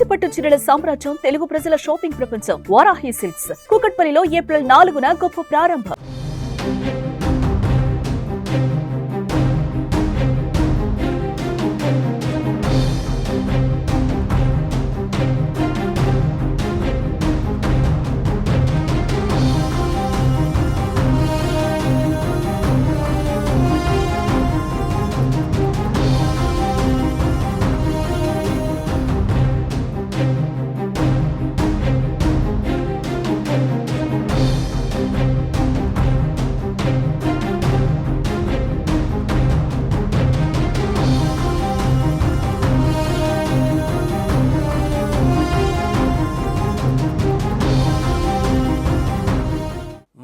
కంచిపట్టు చీరల సామ్రాజ్యం తెలుగు ప్రజల షాపింగ్ ప్రపంచం వారాహి సిల్క్స్ కూకట్పల్లిలో ఏప్రిల్ 4న గొప్ప ప్రారంభం.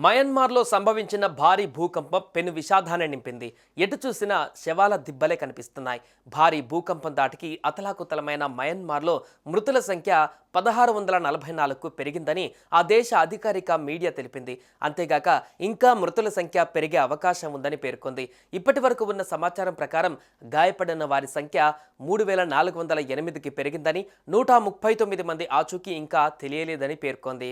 మయన్మార్లో సంభవించిన భారీ భూకంపం పెను విషాదాన్ని నింపింది. ఎటు చూసినా శవాల దిబ్బలే కనిపిస్తున్నాయి. భారీ భూకంపం దాటికి అతలాకుతలమైన మయన్మార్లో మృతుల సంఖ్య 1644కు పెరిగిందని ఆ దేశ అధికారిక మీడియా తెలిపింది. అంతేగాక ఇంకా మృతుల సంఖ్య పెరిగే అవకాశం ఉందని పేర్కొంది. ఇప్పటి వరకు ఉన్న సమాచారం ప్రకారం గాయపడిన వారి సంఖ్య 3408కి పెరిగిందని, 139 మంది ఆచూకీ ఇంకా తెలియలేదని పేర్కొంది.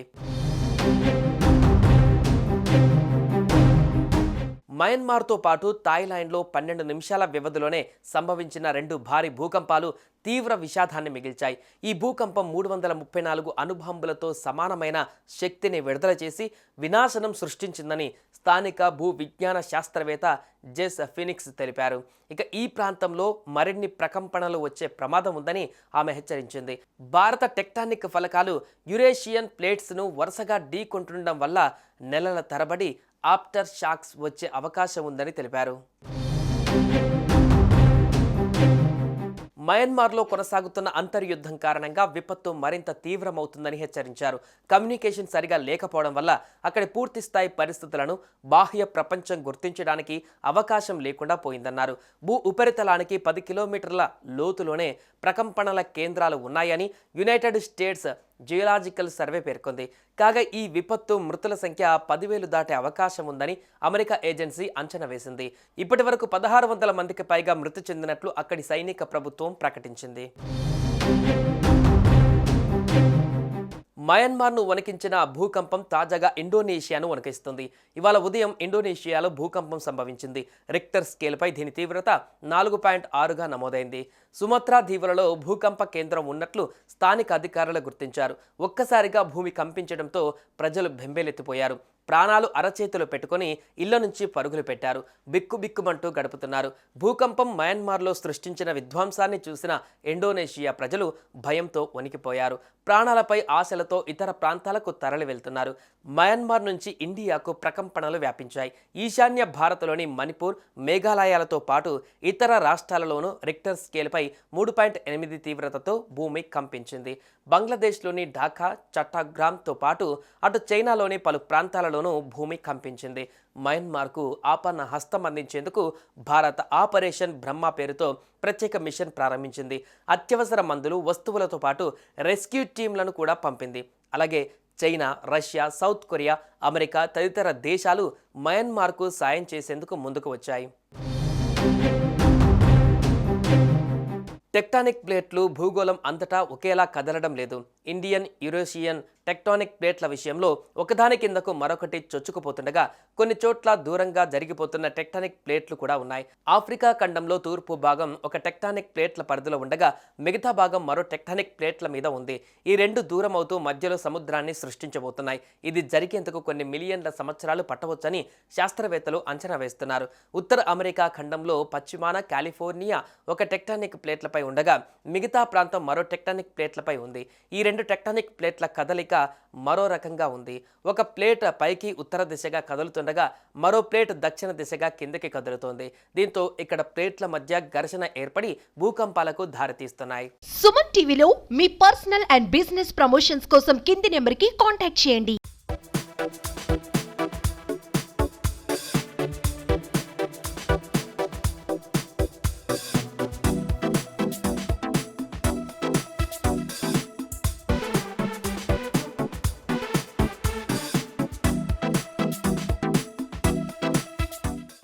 మయన్మార్తో పాటు థాయిలాండ్లో 12 నిమిషాల వ్యవధిలోనే సంభవించిన 2 భారీ భూకంపాలు తీవ్ర విషాదాన్ని మిగిల్చాయి. ఈ భూకంపం 334 అణుబాంబులతో సమానమైన శక్తిని విడుదల చేసి వినాశనం సృష్టించిందని స్థానిక భూ విజ్ఞాన శాస్త్రవేత్త జెస్ ఫినిక్స్ తెలిపారు. ఇక ఈ ప్రాంతంలో మరిన్ని ప్రకంపనలు వచ్చే ప్రమాదం ఉందని ఆమె హెచ్చరించింది. భారత టెక్టానిక్ ఫలకాలు యురేషియన్ ప్లేట్స్ను వరుసగా ఢీకొంటుండడం వల్ల నెలల తరబడి ఆఫ్టర్ షాక్స్ వచ్చే అవకాశం ఉందని తెలిపారు. మయన్మార్లో కొనసాగుతున్న అంతర్యుద్ధం కారణంగా విపత్తు మరింత తీవ్రమవుతుందని హెచ్చరించారు. కమ్యూనికేషన్ సరిగా లేకపోవడం వల్ల అక్కడి పూర్తి స్థాయి పరిస్థితులను బాహ్య ప్రపంచం గుర్తించడానికి అవకాశం లేకుండా పోయిందన్నారు. భూ ఉపరితలానికి 10 కిలోమీటర్ల లోతులోనే ప్రకంపనల కేంద్రాలు ఉన్నాయని యునైటెడ్ స్టేట్స్ జియోలాజికల్ సర్వే పేర్కొంది. కాగా ఈ విపత్తు మృతుల సంఖ్య 10,000 దాటే అవకాశం ఉందని అమెరికా ఏజెన్సీ అంచనా వేసింది. ఇప్పటి వరకు 1600 మందికి పైగా మృతి చెందినట్లు అక్కడి సైనిక ప్రభుత్వం ప్రకటించింది. మయన్మార్ను వణికించిన భూకంపం తాజాగా ఇండోనేషియాను వణికిస్తుంది. ఇవాళ ఉదయం ఇండోనేషియాలో భూకంపం సంభవించింది. రిక్టర్ స్కేల్పై దీని తీవ్రత 4.6గా నమోదైంది. సుమత్రా దీవులలో భూకంప కేంద్రం ఉన్నట్లు స్థానిక అధికారులు గుర్తించారు. ఒక్కసారిగా భూమి కంపించడంతో ప్రజలు బెంబేలెత్తిపోయారు. ప్రాణాలు అరచేతులు పెట్టుకుని ఇళ్ల నుంచి పరుగులు పెట్టారు. బిక్కుబిక్కుమంటూ గడుపుతున్నారు. భూకంపం మయన్మార్లో సృష్టించిన విధ్వంసాన్ని చూసిన ఇండోనేషియా ప్రజలు భయంతో వణికిపోయారు. ప్రాణాలపై ఆశలతో ఇతర ప్రాంతాలకు తరలి వెళ్తున్నారు. మయన్మార్ నుంచి ఇండియాకు ప్రకంపనలు వ్యాపించాయి. ఈశాన్య భారత్లోని మణిపూర్, మేఘాలయాలతో పాటు ఇతర రాష్ట్రాలలోనూ రిక్టర్ స్కేల్పై 3.8 తీవ్రతతో భూమి కంపించింది. బంగ్లాదేశ్లోని ఢాకా, చట్టాగ్రామ్తో పాటు అటు చైనాలోని పలు ప్రాంతాలలోనూ భూమి కంపించింది. మయన్మార్కు ఆపన్న హస్తం అందించేందుకు భారత్ ఆపరేషన్ బ్రహ్మ పేరుతో ప్రత్యేక మిషన్ ప్రారంభించింది. అత్యవసర మందులు, వస్తువులతో పాటు రెస్క్యూ టీంలను కూడా పంపింది. అలాగే China, Russia, south Korea, America తదితర దేశాలు మయన్మార్కు సాయం చేసేందుకు ముందుకు వచ్చాయి. టెక్టానిక్ ప్లేట్లు భూగోళం అంతటా ఒకేలా కదలడం లేదు. ఇండియన్, యురేషియన్ టెక్టానిక్ ప్లేట్ల విషయంలో ఒకదాని కిందకు మరొకటి చొచ్చుకుపోతుండగా కొన్ని చోట్ల దూరంగా జరిగిపోతున్న టెక్టానిక్ ప్లేట్లు కూడా ఉన్నాయి. ఆఫ్రికా ఖండంలో తూర్పు భాగం ఒక టెక్టానిక్ ప్లేట్ల పరిధిలో ఉండగా మిగతా భాగం మరో టెక్టానిక్ ప్లేట్ల మీద ఉంది. ఈ రెండు దూరం అవుతూ మధ్యలో సముద్రాన్ని సృష్టించబోతున్నాయి. ఇది జరిగేందుకు కొన్ని మిలియన్ల సంవత్సరాలు పట్టవచ్చని శాస్త్రవేత్తలు అంచనా వేస్తున్నారు. ఉత్తర అమెరికా ఖండంలో పశ్చిమాన కాలిఫోర్నియా ఒక టెక్టానిక్ ప్లేట్లపై ఉండగా మిగతా ప్రాంతం మరో టెక్టానిక్ ప్లేట్లపై ఉంది. ఈ రెండు టెక్టానిక్ ప్లేట్ల కదలిక మరో రకంగా ఉంది. ఒక ప్లేట్ పైకి ఉత్తర దిశగా కదులుతుండగా మరో ప్లేట్ దక్షిణ దిశగా కిందకి కదులుతోంది. దీంతో ఇక్కడ ప్లేట్ల మధ్య ఘర్షణ ఏర్పడి భూకంపాలకు దారితీస్తున్నాయి. సుమన్ టీవీలో మీ పర్సనల్ అండ్ బిజినెస్ ప్రమోషన్స్ కోసం కింది నెంబర్కి కాంటాక్ట్ చేయండి.